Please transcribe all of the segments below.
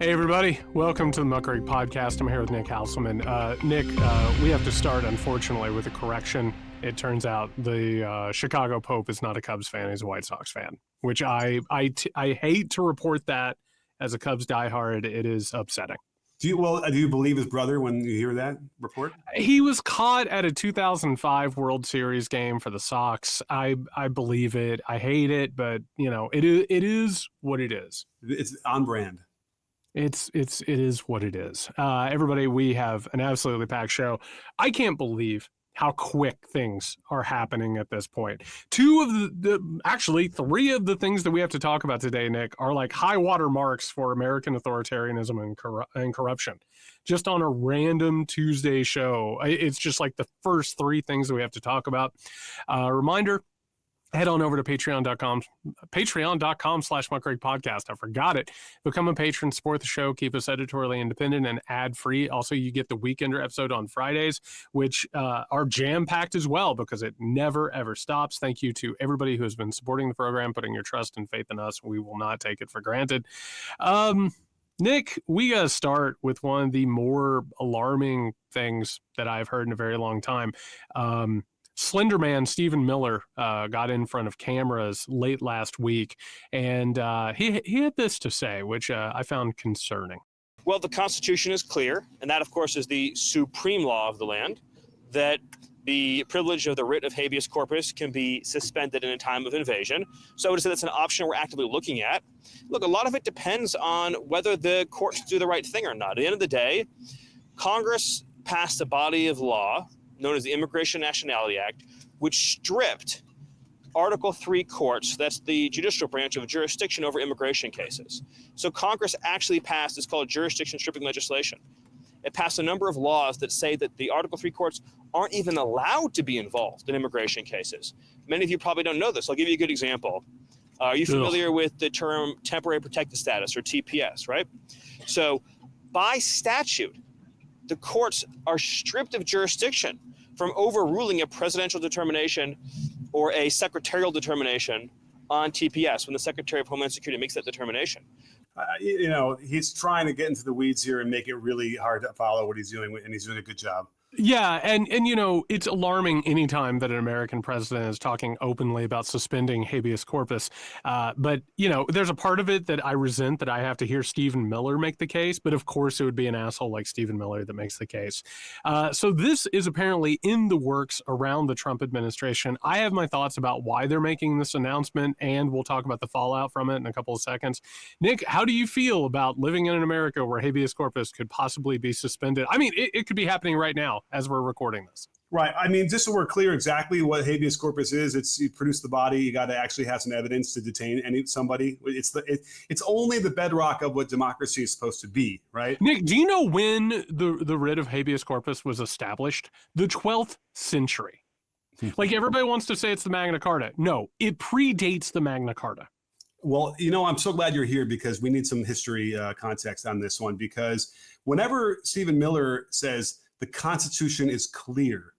Hey, everybody. Welcome to the Muckrake Podcast. I'm here with Nick Hauselman. Nick, we have to start, unfortunately, with a correction. It turns out the Chicago Pope is not a Cubs fan. He's a White Sox fan, which I hate to report that as a Cubs diehard. It is upsetting. Do you believe his brother when you hear that report? He was caught at a 2005 World Series game for the Sox. I believe it. I hate it, but, you know, it is what it is. It's on brand. It is what it is. Everybody, we have an absolutely packed show. I can't believe how quick things are happening at this point. Three of the things that we have to talk about today, Nick, are like high water marks for American authoritarianism and corruption. Just on a random Tuesday show, it's just like the first three things that we have to talk about. Reminder, head on over to patreon.com/muckrake podcast. I forgot it. Become a patron, support the show, keep us editorially independent and ad-free. Also, you get the Weekender episode on Fridays, which are jam-packed as well because it never, ever stops. Thank you to everybody who has been supporting the program, putting your trust and faith in us. We will not take it for granted. Nick, we got to start with one of the more alarming things that I've heard in a very long time. Slender Man Stephen Miller got in front of cameras late last week, and he had this to say, which I found concerning. Well, the Constitution is clear, and that, of course, is the supreme law of the land, that the privilege of the writ of habeas corpus can be suspended in a time of invasion. So I would say that's an option we're actively looking at. Look, a lot of it depends on whether the courts do the right thing or not. At the end of the day, Congress passed a body of law known as the Immigration Nationality Act, which stripped Article III courts, that's the judicial branch, of jurisdiction over immigration cases. So Congress actually passed, it's called jurisdiction stripping legislation. It passed a number of laws that say that the Article III courts aren't even allowed to be involved in immigration cases. Many of you probably don't know this. I'll give you a good example. Are you familiar with the term temporary protected status, or TPS, right? So by statute, the courts are stripped of jurisdiction from overruling a presidential determination or a secretarial determination on TPS when the Secretary of Homeland Security makes that determination. He's trying to get into the weeds here and make it really hard to follow what he's doing, and he's doing a good job. Yeah, and you know, it's alarming anytime that an American president is talking openly about suspending habeas corpus. But, you know, there's a part of it that I resent, that I have to hear Stephen Miller make the case. But, of course, it would be an asshole like Stephen Miller that makes the case. So this is apparently in the works around the Trump administration. I have my thoughts about why they're making this announcement, and we'll talk about the fallout from it in a couple of seconds. Nick, how do you feel about living in America where habeas corpus could possibly be suspended? I mean, it could be happening right now as we're recording this. Right. I mean, just so we're clear exactly what habeas corpus is, it's you produce the body, you got to actually have some evidence to detain somebody. It's only the bedrock of what democracy is supposed to be, right? Nick, do you know when the writ of habeas corpus was established? The 12th century. Like, everybody wants to say it's the Magna Carta. No, it predates the Magna Carta. Well, you know, I'm so glad you're here because we need some history context on this one, because whenever Stephen Miller says the Constitution is clear,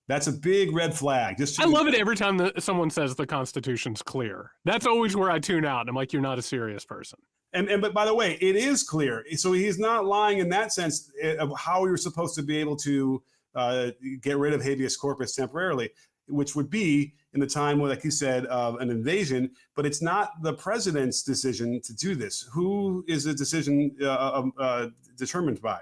that's a big red flag. I love it every time that someone says the Constitution's clear. That's always where I tune out. I'm like, you're not a serious person. But by the way, it is clear. So he's not lying in that sense of how you're supposed to be able to get rid of habeas corpus temporarily, which would be in the time, like you said, of an invasion. But it's not the president's decision to do this. Who is the decision determined by?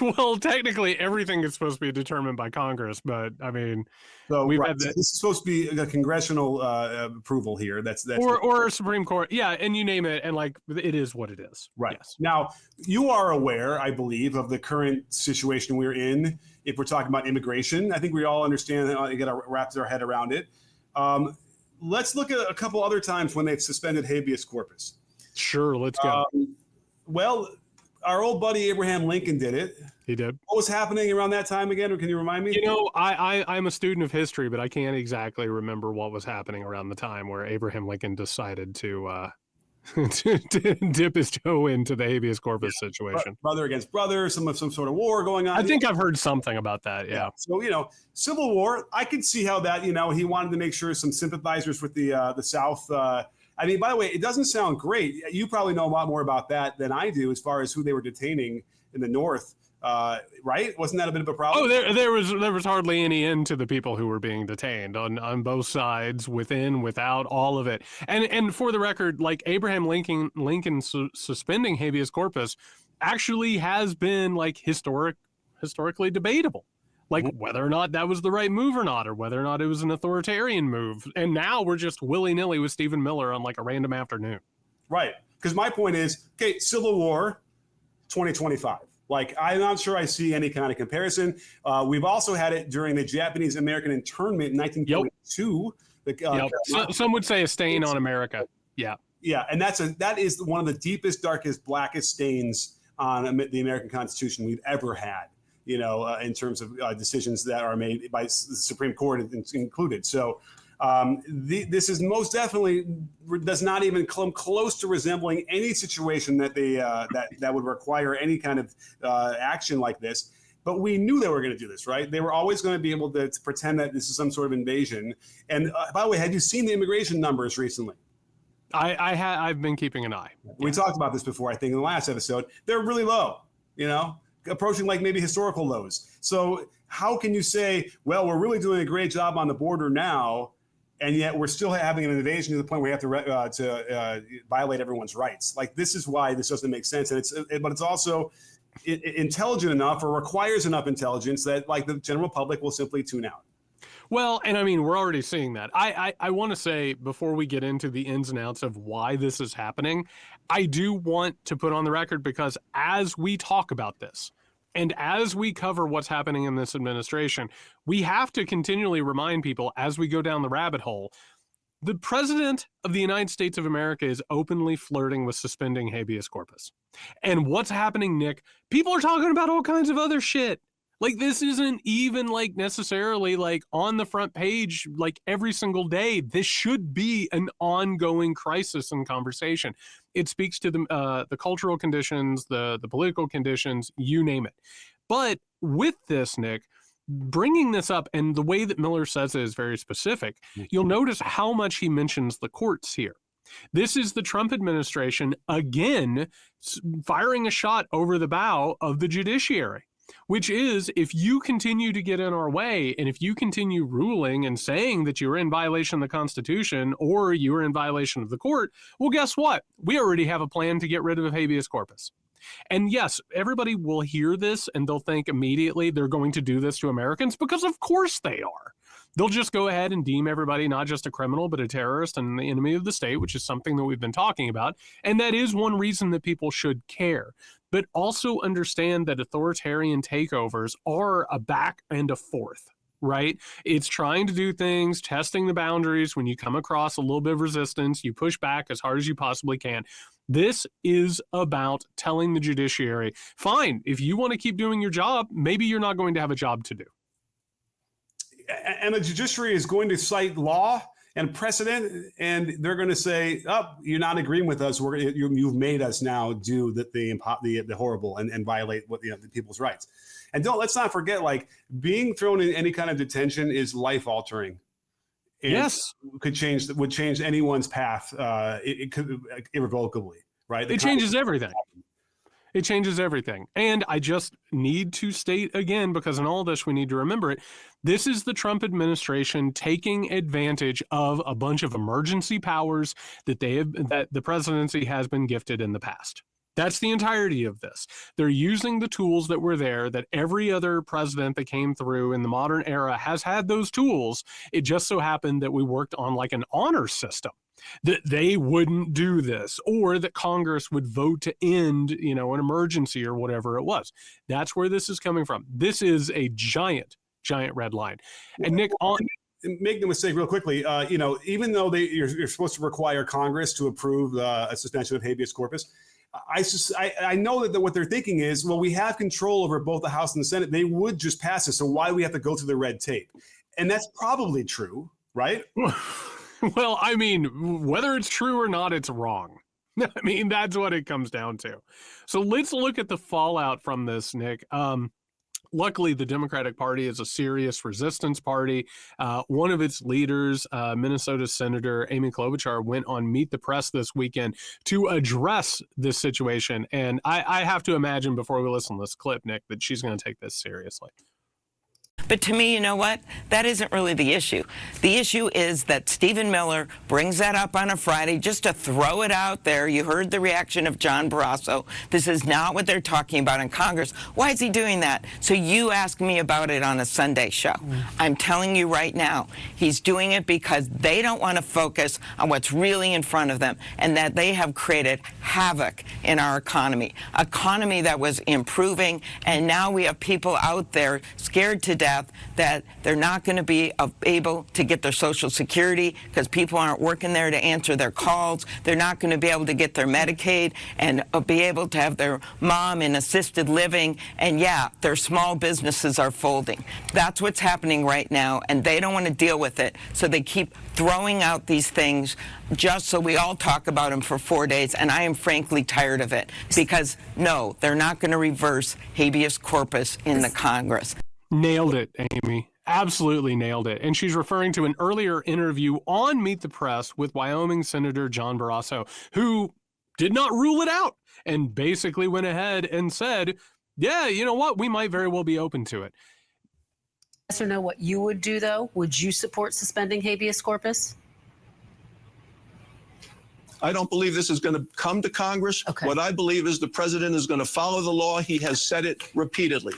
Well, technically, everything is supposed to be determined by Congress, but I mean, this is supposed to be a congressional approval here. That's or Supreme Court, yeah, and you name it, and like it is what it is. Right. Yes. Now, you are aware, I believe, of the current situation we're in. If we're talking about immigration, I think we all understand that you got to wrap our head around it. Let's look at a couple other times when they've suspended habeas corpus. Sure, let's go. Our old buddy Abraham Lincoln did it. He did. What was happening around that time again, or can you remind me? You know, I'm a student of history, but I can't exactly remember what was happening around the time where Abraham Lincoln decided to to dip his toe into the habeas corpus situation. Brother against brother, some sort of war going on. I think I've heard something about that, yeah. So, you know, Civil War, I could see how that, you know, he wanted to make sure some sympathizers with the South I mean, by the way, it doesn't sound great. You probably know a lot more about that than I do as far as who they were detaining in the north. Right? Wasn't that a bit of a problem? Oh, there was hardly any end to the people who were being detained on both sides, within, without, all of it. And for the record, like Abraham Lincoln suspending habeas corpus actually has been like historically debatable, like whether or not that was the right move or not, or whether or not it was an authoritarian move. And now we're just willy-nilly with Stephen Miller on like a random afternoon. Right. Because my point is, okay, Civil War, 2025. Like, I'm not sure I see any kind of comparison. We've also had it during the Japanese-American internment in 1942. Some would say a stain on America. Yeah. Yeah, and that is one of the deepest, darkest, blackest stains on the American Constitution we've ever had, in terms of decisions that are made by the Supreme Court included. So this is most definitely does not even come close to resembling any situation that that would require any kind of action like this. But we knew they were going to do this, right? They were always going to be able to pretend that this is some sort of invasion. And by the way, have you seen the immigration numbers recently? I've been keeping an eye. We talked about this before, I think, in the last episode. They're really low, approaching like maybe historical lows. So how can you say, well, we're really doing a great job on the border now, and yet we're still having an invasion to the point where we have to violate everyone's rights? Like, this is why this doesn't make sense. And but it's also intelligent enough, or requires enough intelligence, that like the general public will simply tune out. Well, and I mean, we're already seeing that. I want to say, before we get into the ins and outs of why this is happening, I do want to put on the record, because as we talk about this, and as we cover what's happening in this administration, we have to continually remind people, as we go down the rabbit hole, the president of the United States of America is openly flirting with suspending habeas corpus. And what's happening, Nick? People are talking about all kinds of other shit. Like, this isn't even like necessarily like on the front page like every single day. This should be an ongoing crisis and conversation. It speaks to the cultural conditions, the political conditions, you name it. But with this, Nick, bringing this up, and the way that Miller says it is very specific, you'll notice how much he mentions the courts here. This is the Trump administration again firing a shot over the bow of the judiciary, which is, if you continue to get in our way, and if you continue ruling and saying that you're in violation of the Constitution or you're in violation of the court, well, guess what? We already have a plan to get rid of habeas corpus. And yes, everybody will hear this and they'll think immediately they're going to do this to Americans, because of course they are. They'll just go ahead and deem everybody not just a criminal, but a terrorist and the enemy of the state, which is something that we've been talking about. And that is one reason that people should care. But also understand that authoritarian takeovers are a back and a forth, right? It's trying to do things, testing the boundaries. When you come across a little bit of resistance, you push back as hard as you possibly can. This is about telling the judiciary, fine, if you want to keep doing your job, maybe you're not going to have a job to do. And the judiciary is going to cite law and precedent, and they're going to say, "Oh, you're not agreeing with us. You've made us now do the horrible and violate what the people's rights." And let's not forget, like, being thrown in any kind of detention is life altering. Yes, would change anyone's path. It could irrevocably, right? It changes everything. It changes everything. And I just need to state again, because in all this, we need to remember it. This is the Trump administration taking advantage of a bunch of emergency powers that the presidency has been gifted in the past. That's the entirety of this. They're using the tools that were there, that every other president that came through in the modern era has had those tools. It just so happened that we worked on like an honor system, that they wouldn't do this, or that Congress would vote to end, an emergency or whatever it was. That's where this is coming from. This is a giant red line. And Nick, make no mistake, real quickly, even though you're supposed to require Congress to approve a suspension of habeas corpus, I know that what they're thinking is, well, we have control over both the House and the Senate. They would just pass it. So why do we have to go through the red tape? And that's probably true, right? Well, I mean, whether it's true or not, it's wrong. I mean, that's what it comes down to. So let's look at the fallout from this, Nick. Luckily, the Democratic Party is a serious resistance party. One of its leaders, Minnesota Senator Amy Klobuchar, went on Meet the Press this weekend to address this situation. And I have to imagine, before we listen to this clip, Nick, that she's going to take this seriously. But to me, you know what? That isn't really the issue. The issue is that Stephen Miller brings that up on a Friday just to throw it out there. You heard the reaction of John Barrasso. This is not what they're talking about in Congress. Why is he doing that? So you ask me about it on a Sunday show. I'm telling you right now, he's doing it because they don't want to focus on what's really in front of them, and that they have created havoc in our economy that was improving, and now we have people out there scared to death that they're not going to be able to get their Social Security because people aren't working there to answer their calls. They're not going to be able to get their Medicaid and be able to have their mom in assisted living. And yeah, their small businesses are folding. That's what's happening right now, and they don't want to deal with it. So they keep throwing out these things just so we all talk about them for 4 days. And I am frankly tired of it because, no, they're not going to reverse habeas corpus in the Congress. Nailed it, Amy. Absolutely nailed it. And she's referring to an earlier interview on Meet the Press with Wyoming Senator John Barrasso, who did not rule it out and basically went ahead and said, yeah, you know what? We might very well be open to it. Yes or no, what you would do, though? Would you support suspending habeas corpus? I don't believe this is going to come to Congress. Okay. What I believe is the president is going to follow the law. He has said it repeatedly.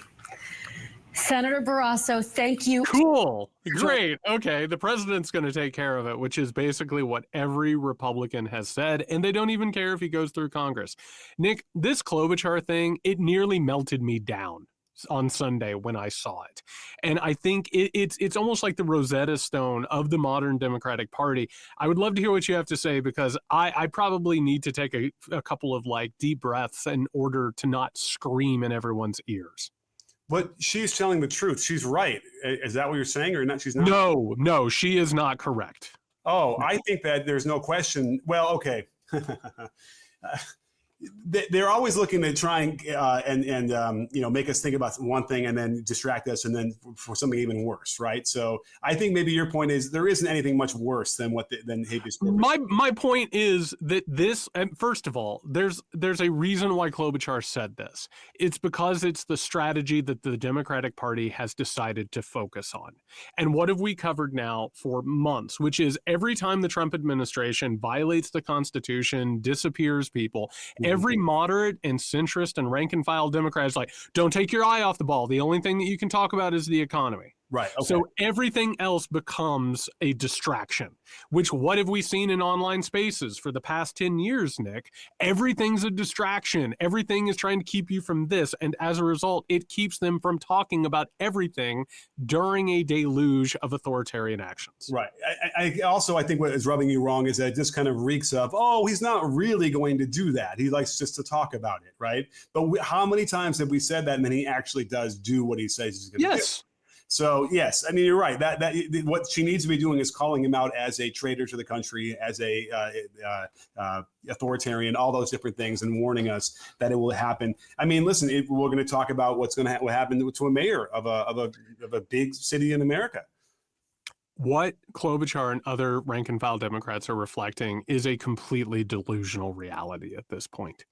Senator Barrasso, thank you. Cool. Great. Okay. The president's going to take care of it, which is basically what every Republican has said. And they don't even care if he goes through Congress. Nick, this Klobuchar thing, it nearly melted me down on Sunday when I saw it. And I think it's almost like the Rosetta Stone of the modern Democratic Party. I would love to hear what you have to say, because I probably need to take a couple of deep breaths in order to not scream in everyone's ears. But she's telling the truth. She's right. Is that what you're saying, or not? She's not? No, she is not correct. Oh, I think that there's no question. Well, okay. They're always looking to try and make us think about one thing and then distract us and then for something even worse, right? So I think maybe your point is there isn't anything much worse than than habeas corpus. My point is that this, and first of all, there's a reason why Klobuchar said this. It's because it's the strategy that the Democratic Party has decided to focus on. And what have we covered now for months, which is every time the Trump administration violates the Constitution, disappears people, every moderate and centrist and rank and file Democrat is like, don't take your eye off the ball. The only thing that you can talk about is the economy. Right. Okay. So everything else becomes a distraction, which what have we seen in online spaces for the past 10 years, Nick? Everything's a distraction. Everything is trying to keep you from this. And as a result, it keeps them from talking about everything during a deluge of authoritarian actions. Right. I think what is rubbing you wrong is that it just kind of reeks of, oh, he's not really going to do that. He likes just to talk about it. Right. But how many times have we said that? And then he actually does do what he says he's going to do. Yes. So, yes, I mean, you're right. That what she needs to be doing is calling him out as a traitor to the country, as a authoritarian, all those different things, and warning us that it will happen. I mean, listen, we're going to talk about what's going to what happened to a mayor of a big city in America. What Klobuchar and other rank and file Democrats are reflecting is a completely delusional reality at this point.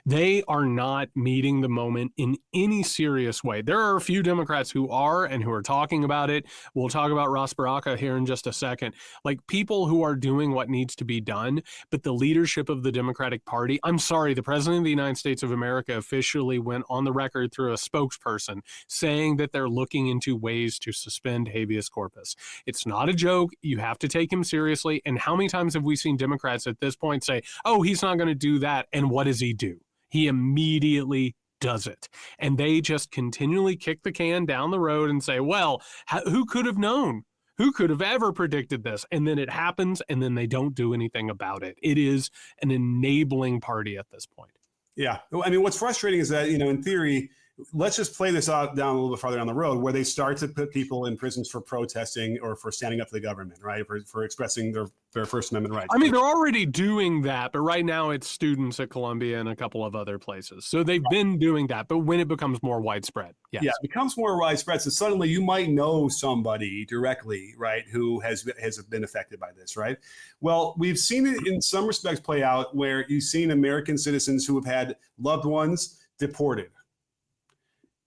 They are not meeting the moment in any serious way. There are a few Democrats who are and who are talking about it. We'll talk about Ross Baraka here in just a second. Like people who are doing what needs to be done, but the leadership of the Democratic Party, I'm sorry, the President of the United States of America officially went on the record through a spokesperson saying that they're looking into ways to suspend habeas corpus. It's not a joke. You have to take him seriously. And how many times have we seen Democrats at this point say, oh, he's not going to do that. And what does he do? He immediately does it. And they just continually kick the can down the road and say, well, who could have known? Who could have ever predicted this? And then it happens, and then they don't do anything about it. It is an enabling party at this point. Yeah. I mean, what's frustrating is that, in theory, let's just play this out down a little bit farther down the road, where they start to put people in prisons for protesting or for standing up to the government, right? For expressing their First Amendment rights. I mean, they're already doing that, but right now it's students at Columbia and a couple of other places. So they've been doing that, but when it becomes more widespread, yes. Yeah, it becomes more widespread. So suddenly you might know somebody directly, right, who has been affected by this, right? Well, we've seen it in some respects play out where you've seen American citizens who have had loved ones deported.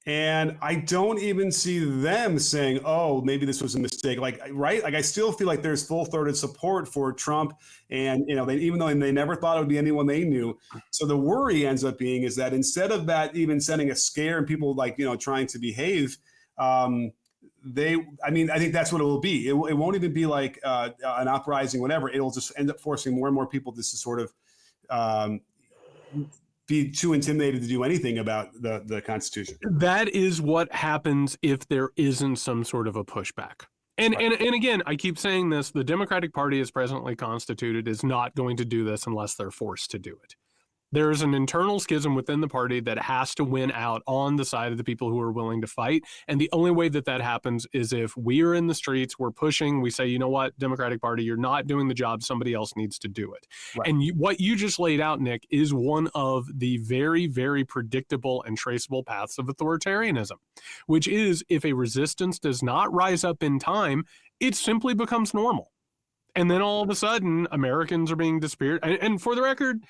And I don't even see them saying, oh, maybe this was a mistake. Like, right? Like, I still feel like there's full-throated support for Trump. And, even though they never thought it would be anyone they knew. So the worry ends up being is that instead of that even sending a scare and people trying to behave, I think that's what it will be. It won't even be like an uprising, whatever. It'll just end up forcing more and more people to sort of be too intimidated to do anything about the Constitution. That is what happens if there isn't some sort of a pushback. And again, I keep saying this, the Democratic Party as presently constituted is not going to do this unless they're forced to do it. There is an internal schism within the party that has to win out on the side of the people who are willing to fight. And the only way that happens is if we are in the streets, we're pushing, we say, you know what, Democratic Party, you're not doing the job. Somebody else needs to do it. Right. And what you just laid out, Nick, is one of the very, very predictable and traceable paths of authoritarianism, which is if a resistance does not rise up in time, it simply becomes normal. And then all of a sudden, Americans are being disappeared. And for the record,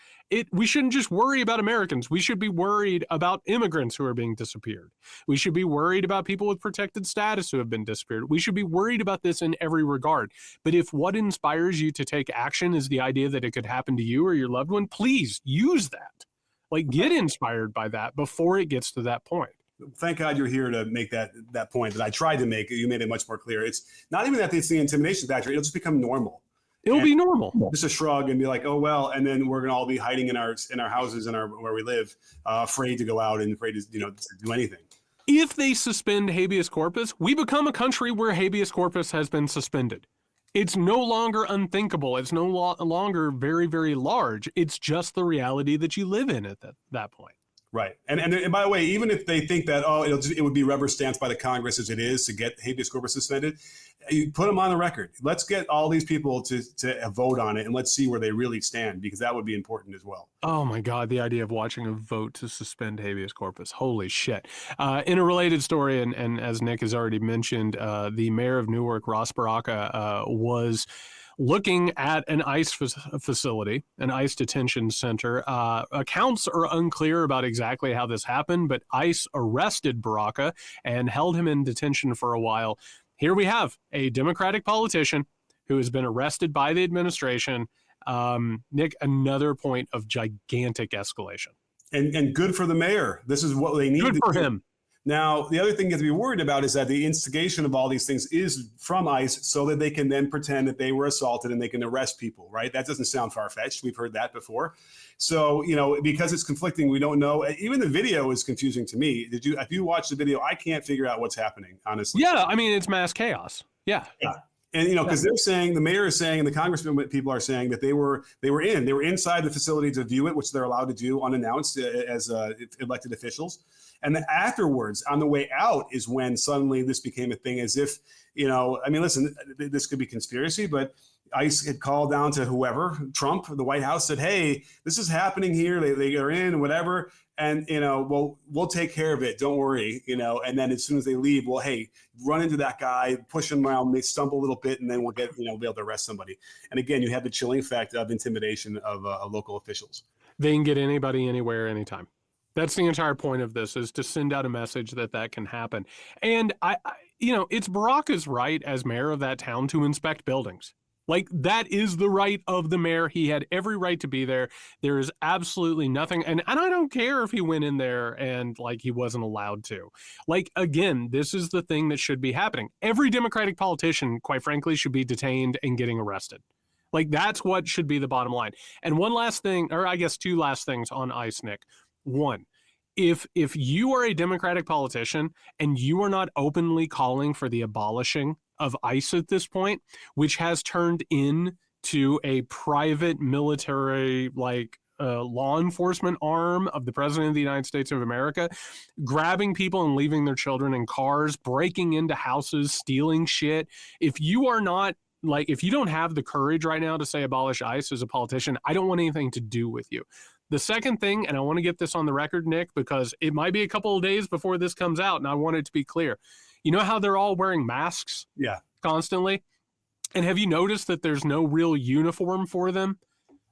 we shouldn't just worry about Americans. We should be worried about immigrants who are being disappeared. We should be worried about people with protected status who have been disappeared. We should be worried about this in every regard. But if what inspires you to take action is the idea that it could happen to you or your loved one, please use that. Like, get inspired by that before it gets to that point. Thank God you're here to make that point that I tried to make. You made it much more clear. It's not even that it's the intimidation factor. It'll just become normal. It'll be normal. Just a shrug and be like, oh, well, and then we're going to all be hiding in our houses and where we live, afraid to go out and afraid to do anything. If they suspend habeas corpus, we become a country where habeas corpus has been suspended. It's no longer unthinkable. It's no longer very, very large. It's just the reality that you live in at that point. Right. And by the way, even if they think that, it would be rubber stamped by the Congress as it is to get habeas corpus suspended, you put them on the record. Let's get all these people to vote on it and let's see where they really stand, because that would be important as well. Oh, my God. The idea of watching a vote to suspend habeas corpus. Holy shit. In a related story, and as Nick has already mentioned, the mayor of Newark, Ross Baraka, was looking at an ICE facility, an ICE detention center. Accounts are unclear about exactly how this happened, but ICE arrested Baraka and held him in detention for a while. Here we have a Democratic politician who has been arrested by the administration. Nick, another point of gigantic escalation. And good for the mayor. This is what they need. Good for him. Now, the other thing you have to be worried about is that the instigation of all these things is from ICE so that they can then pretend that they were assaulted and they can arrest people, right? That doesn't sound far-fetched. We've heard that before. So, because it's conflicting, we don't know. Even the video is confusing to me. If you watch the video, I can't figure out what's happening, honestly. Yeah, I mean, it's mass chaos. Yeah. And, because they're saying, the mayor is saying, and the congressman people are saying that they were inside the facility to view it, which they're allowed to do unannounced as elected officials. And then afterwards, on the way out, is when suddenly this became a thing, as if, listen, this could be conspiracy, but ICE had called down to whoever, Trump, the White House, said, hey, this is happening here. They are in, whatever. And, we'll take care of it. Don't worry, and then as soon as they leave, well, hey, run into that guy, push him around, they stumble a little bit, and then we'll be able to arrest somebody. And again, you have the chilling effect of intimidation of local officials. They can get anybody, anywhere, anytime. That's the entire point of this, is to send out a message that can happen. And it's Baraka's right as mayor of that town to inspect buildings. Like, that is the right of the mayor. He had every right to be there. There is absolutely nothing. And I don't care if he went in there and he wasn't allowed to. Again, this is the thing that should be happening. Every Democratic politician, quite frankly, should be detained and getting arrested. That's what should be the bottom line. And one last thing, or I guess two last things on ICE, Nick. One, if you are a Democratic politician and you are not openly calling for the abolishing of ICE at this point, which has turned into a private military law enforcement arm of the president of the United States of America, grabbing people and leaving their children in cars, breaking into houses, stealing shit. If you are not if you don't have the courage right now to say abolish ICE as a politician, I don't want anything to do with you. The second thing, and I want to get this on the record, Nick, because it might be a couple of days before this comes out, and I want it to be clear. You know how they're all wearing masks? Yeah. Constantly? And have you noticed that there's no real uniform for them?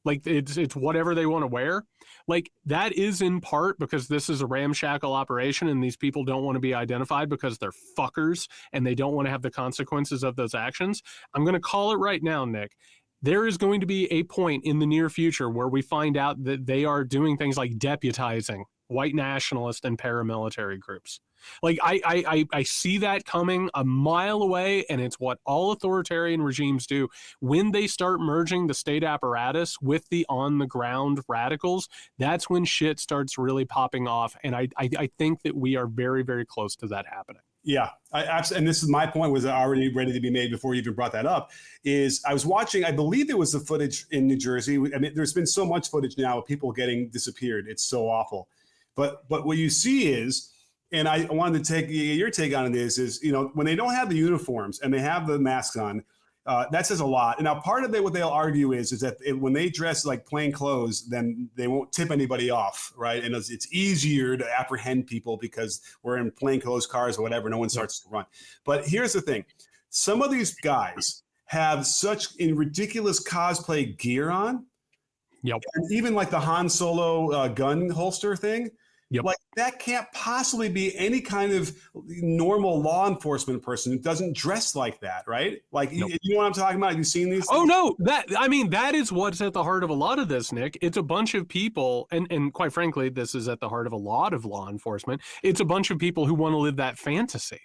Like it's whatever they want to wear. Like that is in part because this is a ramshackle operation and these people don't want to be identified because they're fuckers and they don't want to have the consequences of those actions. I'm going to call it right now, Nick. There is going to be a point in the near future where we find out that they are doing things like deputizing white nationalist and paramilitary groups. Like I see that coming a mile away, and it's what all authoritarian regimes do. When they start merging the state apparatus with the on-the-ground radicals, that's when shit starts really popping off, and I think that we are very, very close to that happening. Yeah, and this is my point, was already ready to be made before you even brought that up, is I was watching, I believe it was the footage in New Jersey. I mean, there's been so much footage now of people getting disappeared. It's so awful. But what you see is, and I wanted to take your take on it is, you know, when they don't have the uniforms and they have the masks on, that says a lot. And now part of it, what they'll argue is that when they dress like plain clothes, then they won't tip anybody off, right? And it's easier to apprehend people because we're in plain clothes cars or whatever. No one starts to run. But here's the thing. Some of these guys have such ridiculous cosplay gear on. Yep. And even like the Han Solo gun holster thing. Yep. Like that can't possibly be any kind of normal law enforcement person who doesn't dress like that, right? Like, nope. You know what I'm talking about? Have you seen these? Oh, no, that is what's at the heart of a lot of this, Nick. It's a bunch of people, and quite frankly, this is at the heart of a lot of law enforcement. It's a bunch of people who want to live that fantasy.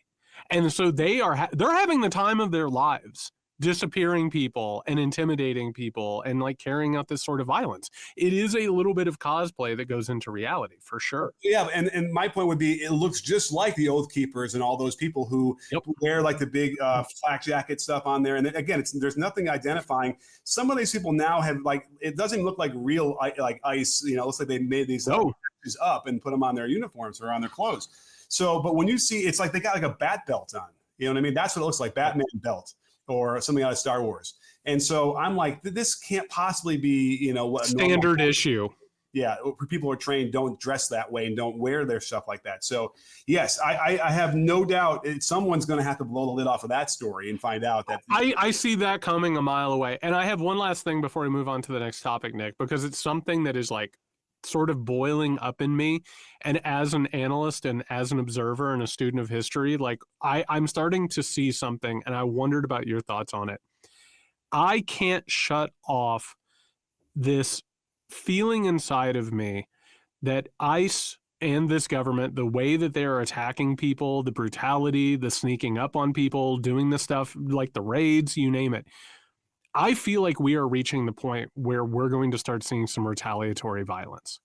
And so they're having the time of their lives, disappearing people and intimidating people and like carrying out this sort of violence. It is a little bit of cosplay that goes into reality for sure. Yeah. And my point would be, it looks just like the Oath Keepers and all those people who wear like the big flak jacket stuff on there. And again, there's nothing identifying. Some of these people now have like, it doesn't look like real like ICE, you know, it looks like they made these up and put them on their uniforms or on their clothes. So, but when you see, it's like they got like a bat belt on, you know what I mean? That's what it looks like, Batman belt. Or something out of Star Wars. And so I'm like, this can't possibly be, you know, what standard issue. Yeah, people are trained, don't dress that way and don't wear their stuff like that. So yes, I have no doubt someone's going to have to blow the lid off of that story and find out that. I see that coming a mile away. And I have one last thing before we move on to the next topic, Nick, because it's something that is like sort of boiling up in me. And as an analyst and as an observer and a student of history, like I'm starting to see something, and I wondered about your thoughts on it. I can't shut off this feeling inside of me that ICE and this government, the way that they are attacking people, the brutality, the sneaking up on people, doing the stuff like the raids, you name it. I feel like we are reaching the point where we're going to start seeing some retaliatory violence,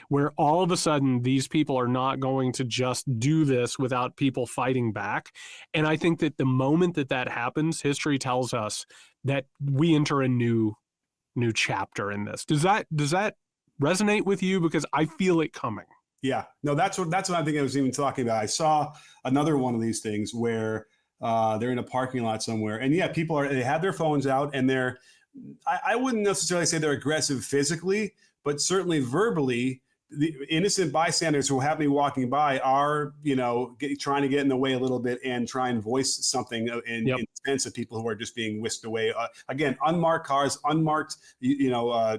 where all of a sudden these people are not going to just do this without people fighting back. And I think that the moment that that happens, history tells us that we enter a new chapter in this. Does that resonate with you? Because I feel it coming. Yeah, no, that's what I think I was even talking about. I saw another one of these things where they're in a parking lot somewhere, and yeah, they have their phones out, and I wouldn't necessarily say they're aggressive physically, but certainly verbally, the innocent bystanders who have me walking by are, you know, trying to get in the way a little bit and try and voice something in defense of people who are just being whisked away. Again, unmarked cars, unmarked,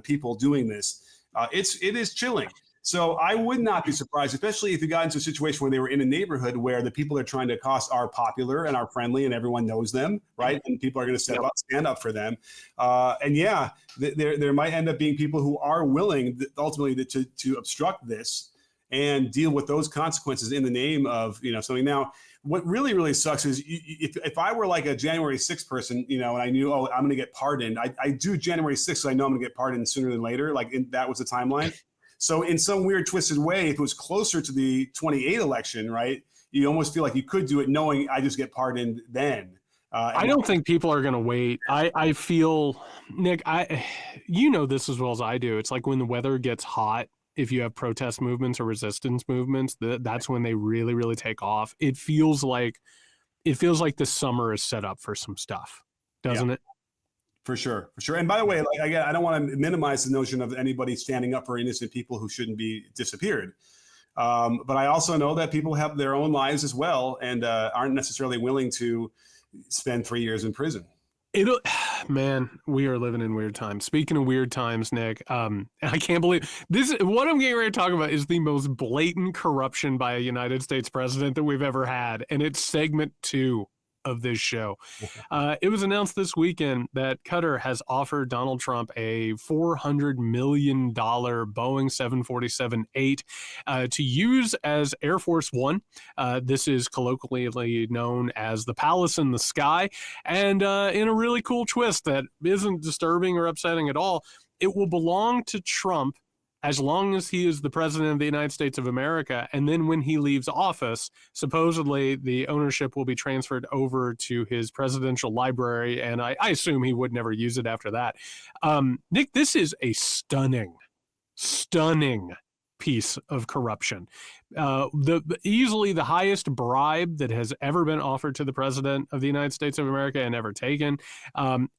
people doing this. It is chilling. So I would not be surprised, especially if you got into a situation where they were in a neighborhood where the people they're trying to accost are popular and are friendly and everyone knows them, right? And people are going to stand up for them. And yeah, there might end up being people who are willing ultimately to obstruct this and deal with those consequences in the name of, you know, something. Now, what really, really sucks is if I were like a January 6th person, you know, and I knew, I'm going to get pardoned, I do January 6th, so I know I'm going to get pardoned sooner than later. Like that was the timeline. So in some weird twisted way, if it was closer to the 28 election, right, you almost feel like you could do it knowing I just get pardoned then. I don't think people are going to wait. I feel, Nick, you know this as well as I do. It's like when the weather gets hot, if you have protest movements or resistance movements, that's when they really, really take off. It feels like this summer is set up for some stuff, doesn't it? For sure. And by the way, like, again, I don't want to minimize the notion of anybody standing up for innocent people who shouldn't be disappeared. But I also know that people have their own lives as well and aren't necessarily willing to spend 3 years in prison. Man, we are living in weird times. Speaking of weird times, Nick, I can't believe this. What I'm getting ready to talk about is the most blatant corruption by a United States president that we've ever had. And it's segment 2 of this show. It was announced this weekend that Qatar has offered Donald Trump a $400 million Boeing 747-8 to use as Air Force One. This is colloquially known as the Palace in the Sky. And in a really cool twist that isn't disturbing or upsetting at all, it will belong to Trump as long as he is the president of the United States of America. And then when he leaves office, supposedly the ownership will be transferred over to his presidential library. And I assume he would never use it after that. Nick, this is a stunning piece of corruption. Easily the highest bribe that has ever been offered to the president of the United States of America and ever taken.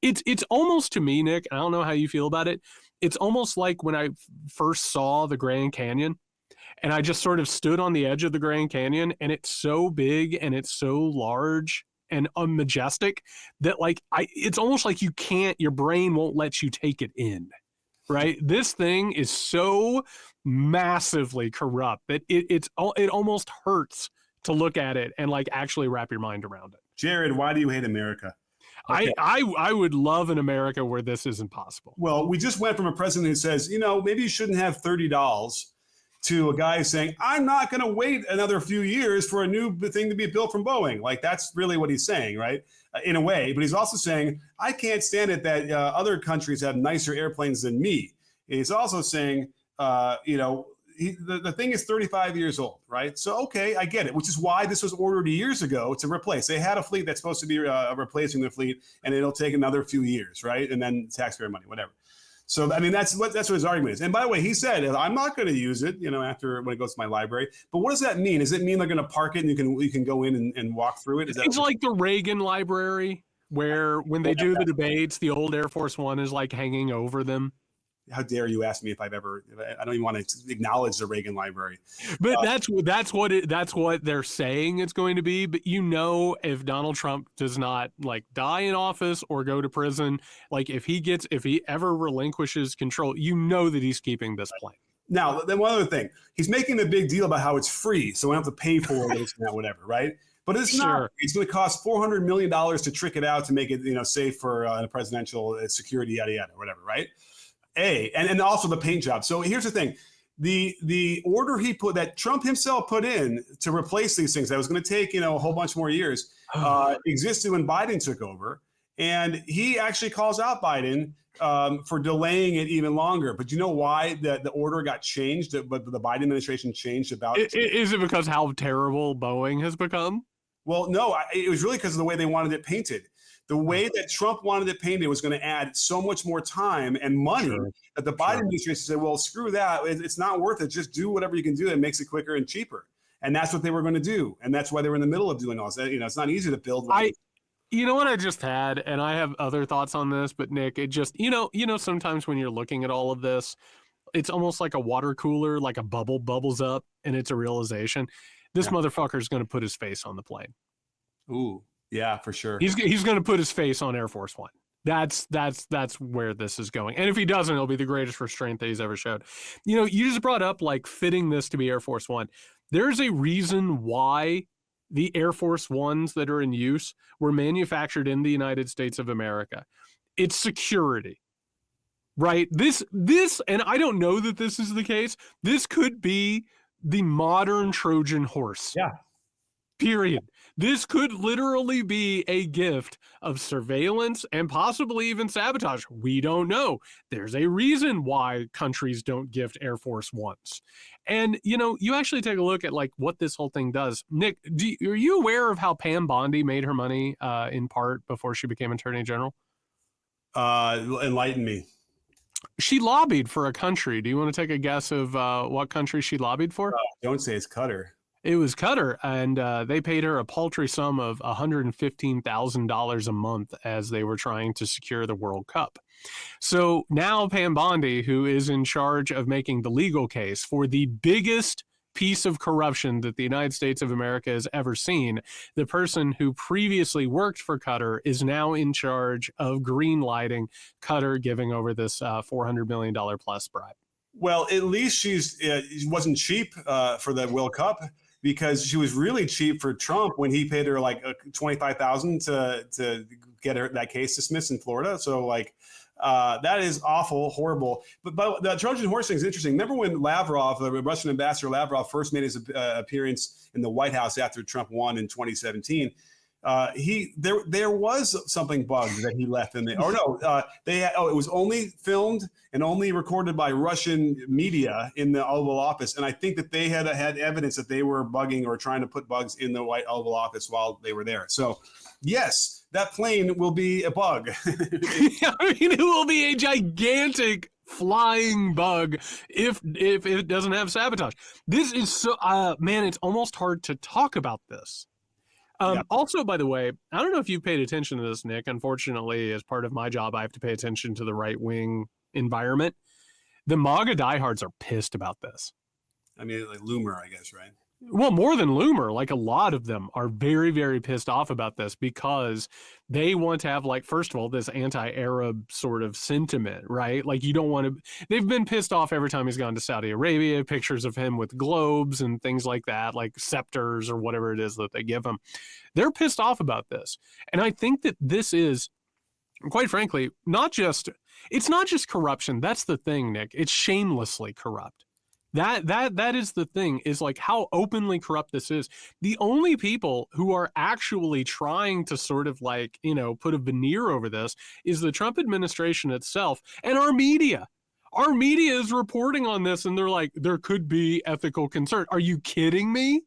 It's almost, to me, Nick, I don't know how you feel about it, it's almost like when I first saw the Grand Canyon and I just sort of stood on the edge of the Grand Canyon, and it's so big and it's so large and majestic that it's almost like your brain won't let you take it in, right? This thing is so massively corrupt that it almost hurts to look at it and actually wrap your mind around it. Jared, why do you hate America? Okay. I would love an America where this isn't possible. Well, we just went from a president who says, maybe you shouldn't have $30 to a guy saying, I'm not going to wait another few years for a new thing to be built from Boeing. That's really what he's saying, right? In a way. But he's also saying, I can't stand it that other countries have nicer airplanes than me. And he's also saying, the thing is 35 years old, right? So, okay, I get it, which is why this was ordered years ago to replace. They had a fleet that's supposed to be replacing the fleet, and it'll take another few years, right? And then taxpayer money, whatever. So, I mean, that's what his argument is. And by the way, he said, I'm not going to use it, after when it goes to my library. But what does that mean? Does it mean they're going to park it and you can go in and walk through it? It's like the Reagan Library, where when they do the debates, the old Air Force One is hanging over them. How dare you ask me if I don't even want to acknowledge the Reagan Library. But that's what they're saying it's going to be. But if Donald Trump does not die in office or go to prison, if he ever relinquishes control, that he's keeping this plane. Now, then one other thing, he's making a big deal about how it's free, so we don't have to pay for it, whatever, right? But it's not. It's going to cost $400 million to trick it out to make it safe for presidential security, yada yada, whatever, right? And also the paint job. So here's the thing. The order that Trump himself put in to replace these things that was going to take, a whole bunch more years, existed when Biden took over. And he actually calls out Biden for delaying it even longer. But you know why the order got changed, but the Biden administration changed about it? Is it because how terrible Boeing has become? Well, no, it was really because of the way they wanted it painted. The way that Trump wanted it painted was going to add so much more time and money that the Biden administration said, well, screw that. It's not worth it. Just do whatever you can do that makes it quicker and cheaper. And that's what they were going to do. And that's why they were in the middle of doing all this. It's not easy to build. You know what I just had, and I have other thoughts on this, but Nick, it just, sometimes when you're looking at all of this, it's almost like a water cooler, like a bubble bubbles up, and it's a realization. This motherfucker is going to put his face on the plane. Ooh. Yeah, for sure. He's going to put his face on Air Force One. That's where this is going. And if he doesn't, it'll be the greatest restraint that he's ever showed. You just brought up fitting this to be Air Force One. There's a reason why the Air Force Ones that are in use were manufactured in the United States of America. It's security, right? This, and I don't know that this is the case. This could be the modern Trojan horse. Yeah. Period. This could literally be a gift of surveillance and possibly even sabotage. We don't know. There's a reason why countries don't gift Air Force Ones. And, you actually take a look at like what this whole thing does. Nick, are you aware of how Pam Bondi made her money in part before she became Attorney General? Enlighten me. She lobbied for a country. Do you want to take a guess of what country she lobbied for? Don't say it's Qatar. It was Qatar, and they paid her a paltry sum of $115,000 a month as they were trying to secure the World Cup. So now Pam Bondi, who is in charge of making the legal case for the biggest piece of corruption that the United States of America has ever seen, the person who previously worked for Qatar is now in charge of greenlighting Qatar giving over this $400 million plus bribe. Well, at least she wasn't cheap for the World Cup, because she was really cheap for Trump when he paid her like $25,000 to get that case dismissed in Florida. So like that is awful, horrible. But the Trojan Horse thing is interesting. Remember when Lavrov, the Russian ambassador Lavrov, first made his appearance in the White House after Trump won in 2017? There was something bugged that he left in there. Or no, it was only filmed and only recorded by Russian media in the Oval Office. And I think that they had evidence that they were bugging or trying to put bugs in the White Oval Office while they were there. So yes, that plane will be a bug. It will be a gigantic flying bug if it doesn't have sabotage. This is so, man, it's almost hard to talk about this. Also, by the way, I don't know if you've paid attention to this, Nick. Unfortunately, as part of my job, I have to pay attention to the right-wing environment. The MAGA diehards are pissed about this. I mean, like Loomer, I guess, right? Well, more than Loomer, like a lot of them are very, very pissed off about this because they want to have, like, first of all, this anti-Arab sort of sentiment, right? Like, you don't want to, they've been pissed off every time he's gone to Saudi Arabia, pictures of him with globes and things like that, like scepters or whatever it is that they give him. They're pissed off about this. And I think that this is, quite frankly, it's not just corruption. That's the thing, Nick. It's shamelessly corrupt. That is the thing, is like how openly corrupt this is. The only people who are actually trying to sort of like, put a veneer over this is the Trump administration itself and our media. Our media is reporting on this and they're like, there could be ethical concern. Are you kidding me?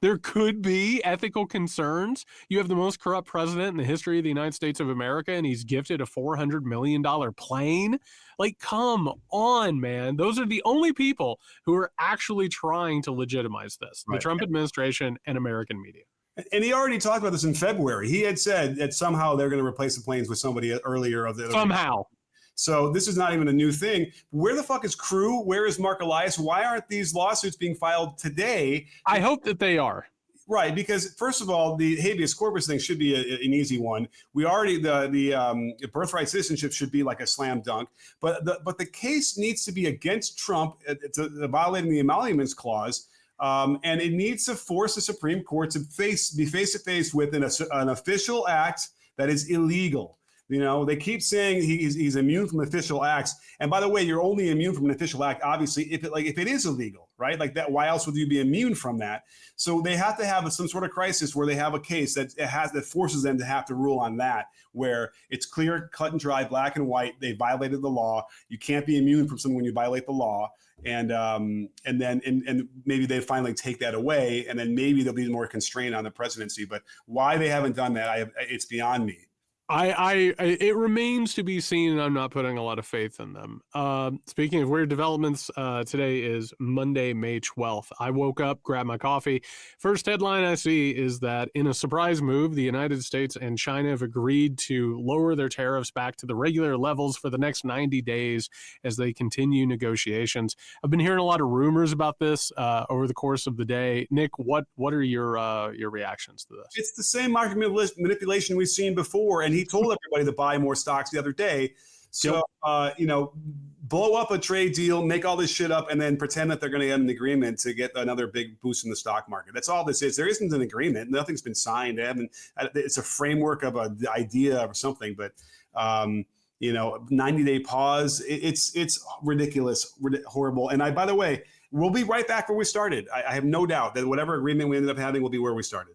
There could be ethical concerns. You have the most corrupt president in the history of the United States of America, and he's gifted a $400 million plane. Like, come on, man. Those are the only people who are actually trying to legitimize this, right. The Trump administration and American media. And he already talked about this in February. He had said that somehow they're going to replace the planes with somebody earlier. Somehow. So this is not even a new thing. Where the fuck is Crew? Where is Mark Elias? Why aren't these lawsuits being filed today? I hope that they are. Right, because first of all, the habeas corpus thing should be an easy one. We already the birthright citizenship should be like a slam dunk, but the case needs to be against Trump, violating the emoluments clause, and it needs to force the Supreme Court to be face to face with an official act that is illegal. They keep saying he's immune from official acts. And by the way, you're only immune from an official act, obviously, if it is illegal, right? Like that, why else would you be immune from that? So they have to have some sort of crisis where they have a case that forces them to have to rule on that, where it's clear, cut and dry, black and white. They violated the law. You can't be immune from something when you violate the law. And then maybe they finally take that away, and then maybe there'll be more constraint on the presidency. But why they haven't done that, it's beyond me. It remains to be seen, and I'm not putting a lot of faith in them. Speaking of weird developments, today is Monday, May 12th. I woke up, grabbed my coffee. First headline I see is that in a surprise move, the United States and China have agreed to lower their tariffs back to the regular levels for the next 90 days as they continue negotiations. I've been hearing a lot of rumors about this over the course of the day. Nick, what are your reactions to this? It's the same market manipulation we've seen before, and he told everybody to buy more stocks the other day. So, blow up a trade deal, make all this shit up, and then pretend that they're going to get an agreement to get another big boost in the stock market. That's all this is. There isn't an agreement. Nothing's been signed. It's a framework of an idea or something, but 90-day pause. It's ridiculous, horrible. And by the way, we'll be right back where we started. I have no doubt that whatever agreement we ended up having will be where we started.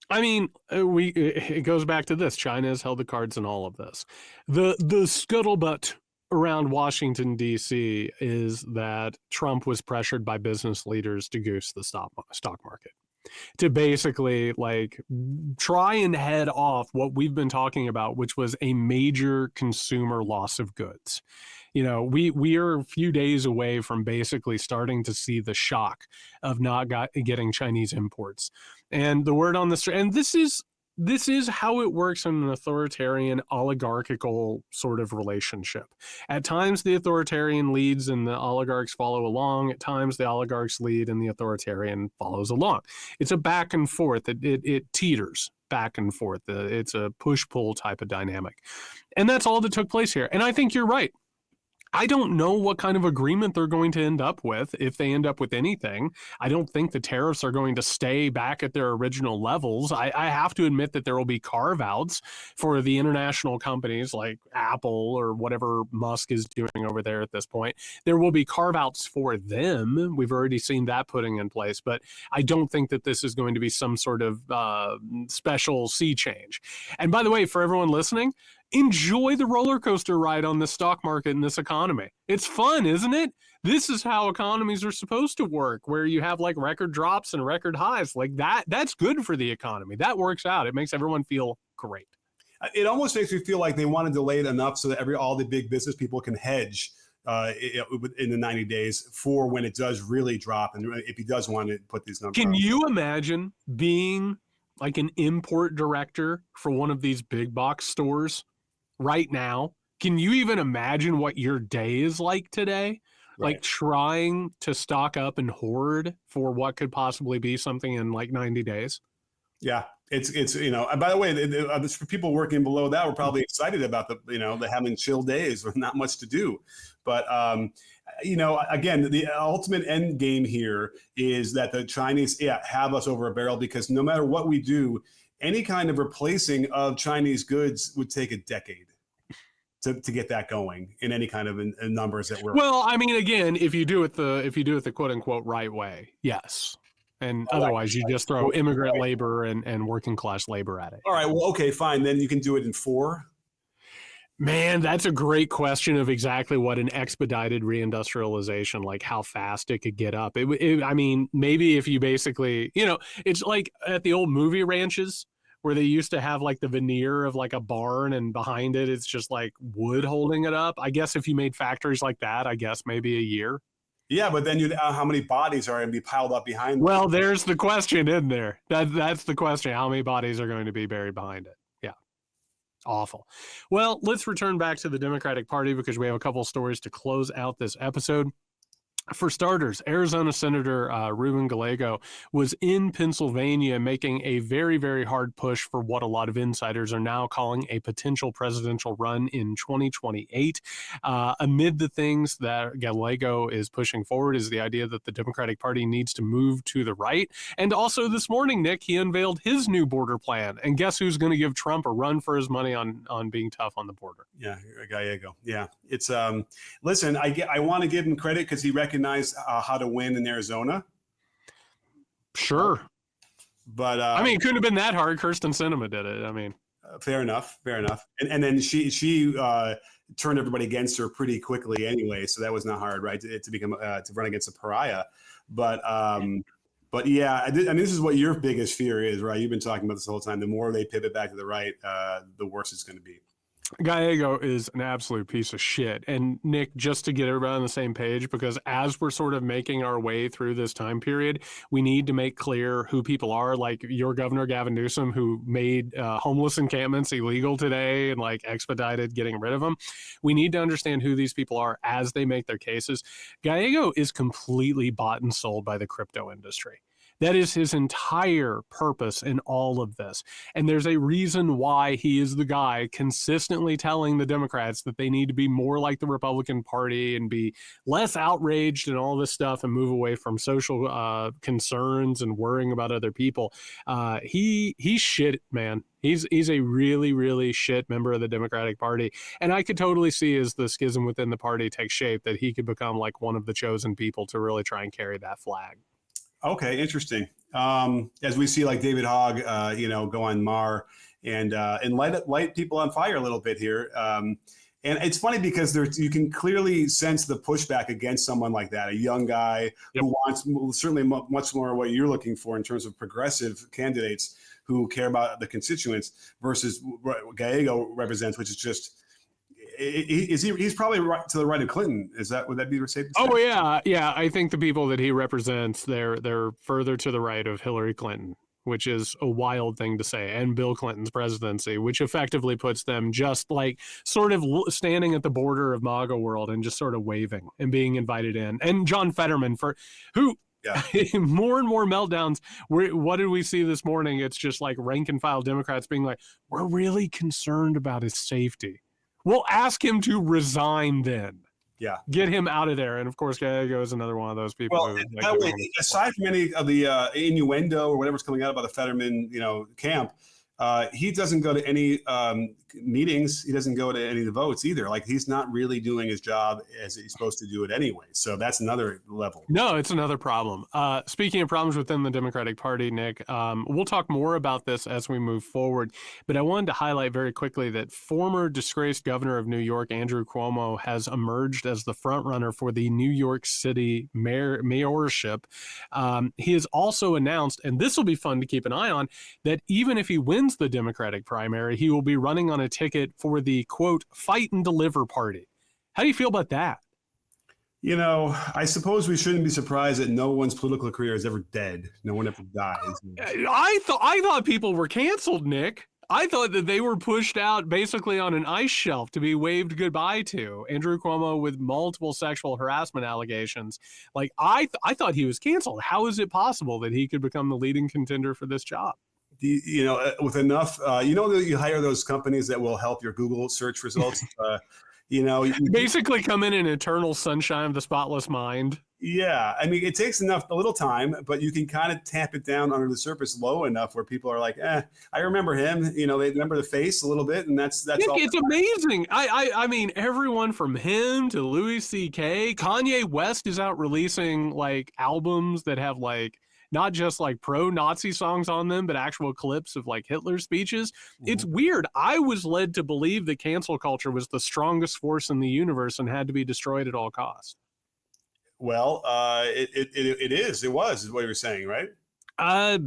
I mean, it goes back to this. China has held the cards in all of this. The scuttlebutt around Washington, D.C. is that Trump was pressured by business leaders to goose the stock market, to basically like try and head off what we've been talking about, which was a major consumer loss of goods. You know, we are a few days away from basically starting to see the shock of not getting Chinese imports. And the word on the street, and this is how it works in an authoritarian, oligarchical sort of relationship. At times, the authoritarian leads and the oligarchs follow along. At times, the oligarchs lead and the authoritarian follows along. It's a back and forth. It teeters back and forth. It's a push-pull type of dynamic. And that's all that took place here. And I think you're right. I don't know what kind of agreement they're going to end up with, if they end up with anything. I don't think the tariffs are going to stay back at their original levels. I have to admit that there will be carve-outs for the international companies like Apple or whatever Musk is doing over there at this point. There will be carve-outs for them. We've already seen that putting in place, but I don't think that this is going to be some sort of special sea change. And by the way, for everyone listening, enjoy the roller coaster ride on the stock market in this economy. It's fun, isn't it? This is how economies are supposed to work, where you have like record drops and record highs like that. That's good for the economy. That works out. It makes everyone feel great. It almost makes me feel like they want to delay it enough so that all the big business people can hedge in the 90 days for when it does really drop. And if he does want to put these numbers. Can you imagine being like an import director for one of these big box stores right now? Can you even imagine what your day is like today? Right. Like trying to stock up and hoard for what could possibly be something in like 90 days? Yeah, it's you know, and by the way, for people working below that, we're probably excited about the having chill days with not much to do. But you know, again, the ultimate end game here is that the Chinese have us over a barrel, because no matter what we do, any kind of replacing of Chinese goods would take a decade to get that going in any kind of numbers that we're. Well, I mean, again, if you do it the quote unquote right way, yes. And otherwise, you just throw immigrant labor and working class labor at it. All right. Well, okay, fine. Then you can do it in 4. Man, that's a great question of exactly what an expedited reindustrialization, like how fast it could get up. I mean, maybe if you basically, you know, it's like at the old movie ranches where they used to have like the veneer of like a barn and behind it, it's just like wood holding it up. I guess if you made factories like that, I guess maybe a year. Yeah, but then how many bodies are going to be piled up behind them? Well, there's the question, isn't there? That's the question. How many bodies are going to be buried behind it? Yeah. Awful. Well, let's return back to the Democratic Party because we have a couple stories to close out this episode. For starters, Arizona Senator Ruben Gallego was in Pennsylvania making a very, very hard push for what a lot of insiders are now calling a potential presidential run in 2028. Amid the things that Gallego is pushing forward is the idea that the Democratic Party needs to move to the right. And also this morning, Nick, he unveiled his new border plan. And guess who's going to give Trump a run for his money on being tough on the border? Yeah, Gallego. Yeah, it's listen, I want to give him credit because he recognized how to win in Arizona. Sure. But I mean, it couldn't have been that hard. Kirsten Sinema did it. I mean, fair enough. And then she turned everybody against her pretty quickly anyway. So that was not hard, right? To become to run against a pariah. But yeah, I mean, this is what your biggest fear is, right? You've been talking about this the whole time. The more they pivot back to the right, the worse it's going to be. Gallego is an absolute piece of shit. And Nick, just to get everybody on the same page, because as we're sort of making our way through this time period, we need to make clear who people are, like your governor, Gavin Newsom, who made homeless encampments illegal today and like expedited getting rid of them. We need to understand who these people are as they make their cases. Gallego is completely bought and sold by the crypto industry. That is his entire purpose in all of this. And there's a reason why he is the guy consistently telling the Democrats that they need to be more like the Republican Party and be less outraged and all this stuff and move away from social concerns and worrying about other people. He's shit, man. He's a really, really shit member of the Democratic Party. And I could totally see as the schism within the party takes shape that he could become like one of the chosen people to really try and carry that flag. Okay, interesting. As we see, like David Hogg, go on Mar and light people on fire a little bit here. And it's funny because you can clearly sense the pushback against someone like that, a young guy who wants certainly much more what you're looking for in terms of progressive candidates who care about the constituents versus what Gallego represents, which is just. He's probably right to the right of Clinton. Would that be safe to say? Oh yeah. I think the people that he represents, they're further to the right of Hillary Clinton, which is a wild thing to say, and Bill Clinton's presidency, which effectively puts them just like sort of standing at the border of MAGA world and just sort of waving and being invited in. And John Fetterman, more and more meltdowns. What did we see this morning? It's just like rank and file Democrats being like, we're really concerned about his safety. We'll ask him to resign then. Yeah. Get him out of there. And of course, Gallego is another one of those people. Well, that way, aside from any of the innuendo or whatever's coming out about the Fetterman, camp, he doesn't go to any meetings. He doesn't go to any of the votes either. Like, he's not really doing his job as he's supposed to do it anyway. So that's another level. No, it's another problem. Speaking of problems within the Democratic Party, Nick, we'll talk more about this as we move forward. But I wanted to highlight very quickly that former disgraced governor of New York, Andrew Cuomo, has emerged as the frontrunner for the New York City mayorship. He has also announced, and this will be fun to keep an eye on, that even if he wins the Democratic primary, he will be running on a ticket for the, quote, fight and deliver party. How do you feel about that? I suppose we shouldn't be surprised that no one's political career is ever dead. No one ever dies. I thought people were canceled, Nick. I thought that they were pushed out basically on an ice shelf to be waved goodbye to. Andrew Cuomo with multiple sexual harassment allegations. Like, I thought he was canceled. How is it possible that he could become the leading contender for this job? With enough, you hire those companies that will help your Google search results. You basically come in eternal sunshine of the spotless mind. Yeah. I mean, it takes a little time, but you can kind of tap it down under the surface low enough where people are like, I remember him, they remember the face a little bit. And that's Nick, all. It's amazing. I mean, everyone from him to Louis C.K. Kanye West is out releasing like albums that have like, not just like pro-Nazi songs on them, but actual clips of like Hitler speeches. Mm-hmm. It's weird. I was led to believe that cancel culture was the strongest force in the universe and had to be destroyed at all costs. Well, it was what you were saying, right?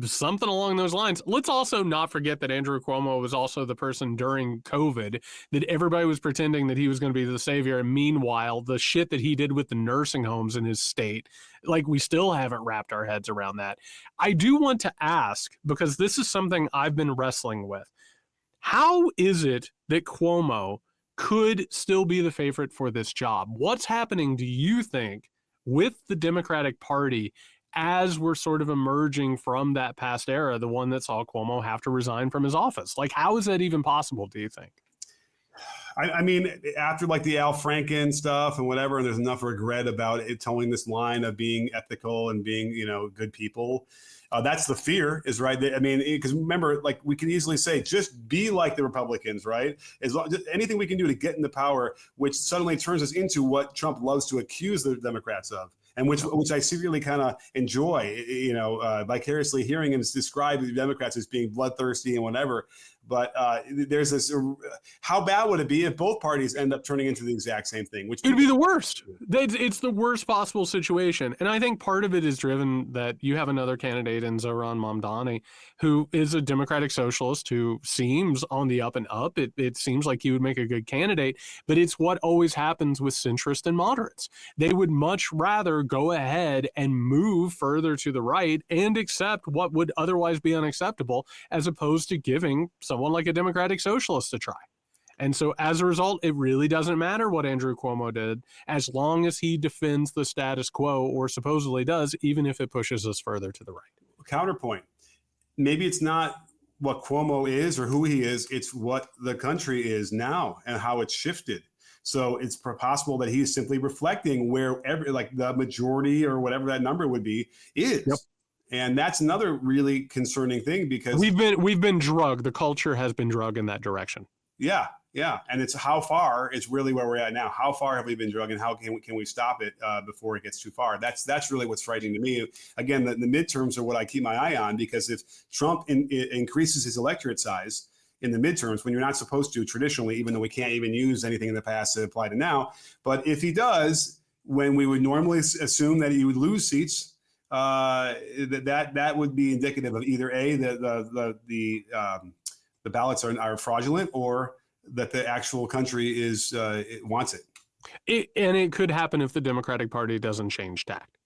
Something along those lines. Let's also not forget that Andrew Cuomo was also the person during COVID that everybody was pretending that he was going to be the savior. And meanwhile, the shit that he did with the nursing homes in his state, like, we still haven't wrapped our heads around that. I do want to ask, because this is something I've been wrestling with. How is it that Cuomo could still be the favorite for this job? What's happening, do you think, with the Democratic Party as we're sort of emerging from that past era, the one that saw Cuomo have to resign from his office? Like, how is that even possible, do you think? I mean, after like the Al Franken stuff and whatever, and there's enough regret about it towing this line of being ethical and being, good people. That's the fear, is right. I mean, because remember, like, we can easily say, just be like the Republicans, right? Anything we can do to get into power, which suddenly turns us into what Trump loves to accuse the Democrats of. And which I secretly kind of enjoy, vicariously hearing him describe the Democrats as being bloodthirsty and whatever. But there's this, how bad would it be if both parties end up turning into the exact same thing? Which it'd be the worst. It's the worst possible situation. And I think part of it is driven that you have another candidate in Zohran Mamdani, who is a Democratic socialist who seems on the up and up. It seems like he would make a good candidate, but it's what always happens with centrists and moderates. They would much rather go ahead and move further to the right and accept what would otherwise be unacceptable, as opposed to giving someone like a Democratic socialist to try. And so as a result, it really doesn't matter what Andrew Cuomo did, as long as he defends the status quo, or supposedly does, even if it pushes us further to the right. counterpoint. Maybe it's not what Cuomo is or who he is, it's what the country is now and how it's shifted. So it's possible that he's simply reflecting where like the majority or whatever that number would be is. Yep. And that's another really concerning thing because we've been drugged. The culture has been drugged in that direction. Yeah. And it's how far is really where we're at now. How far have we been drugged and how can we stop it before it gets too far? That's really what's frightening to me. Again, the midterms are what I keep my eye on, because if Trump increases his electorate size in the midterms, when you're not supposed to traditionally, even though we can't even use anything in the past to apply to now, but if he does, when we would normally assume that he would lose seats, that would be indicative of either A, the ballots are fraudulent, or that the actual country it wants it. And it could happen if the Democratic Party doesn't change tact.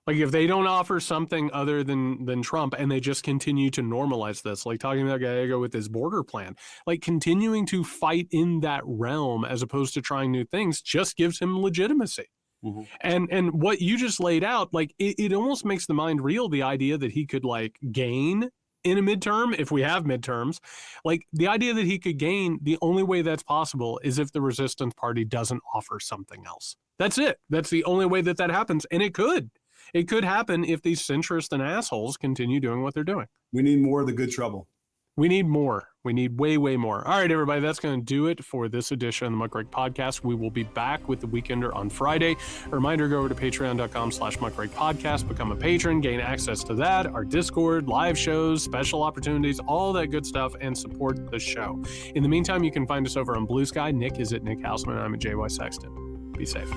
Like if they don't offer something other than Trump and they just continue to normalize this, like talking about Gallego with his border plan, like continuing to fight in that realm as opposed to trying new things just gives him legitimacy. Mm-hmm. And what you just laid out, like it almost makes the mind reel, the idea that he could like gain in a midterm, if we have midterms, like the idea that he could gain, the only way that's possible is if the resistance party doesn't offer something else. That's it. That's the only way that happens. And it could happen if these centrists and assholes continue doing what they're doing. We need more of the good trouble. We need more. We need way, way more. All right, everybody, that's going to do it for this edition of the Muckrake Podcast. We will be back with the Weekender on Friday. A reminder, go over to patreon.com/Muckrake Podcast, become a patron, gain access to that, our Discord, live shows, special opportunities, all that good stuff, and support the show. In the meantime, you can find us over on Blue Sky. Nick is at Nick Hauselman. I'm at JY Sexton. Be safe.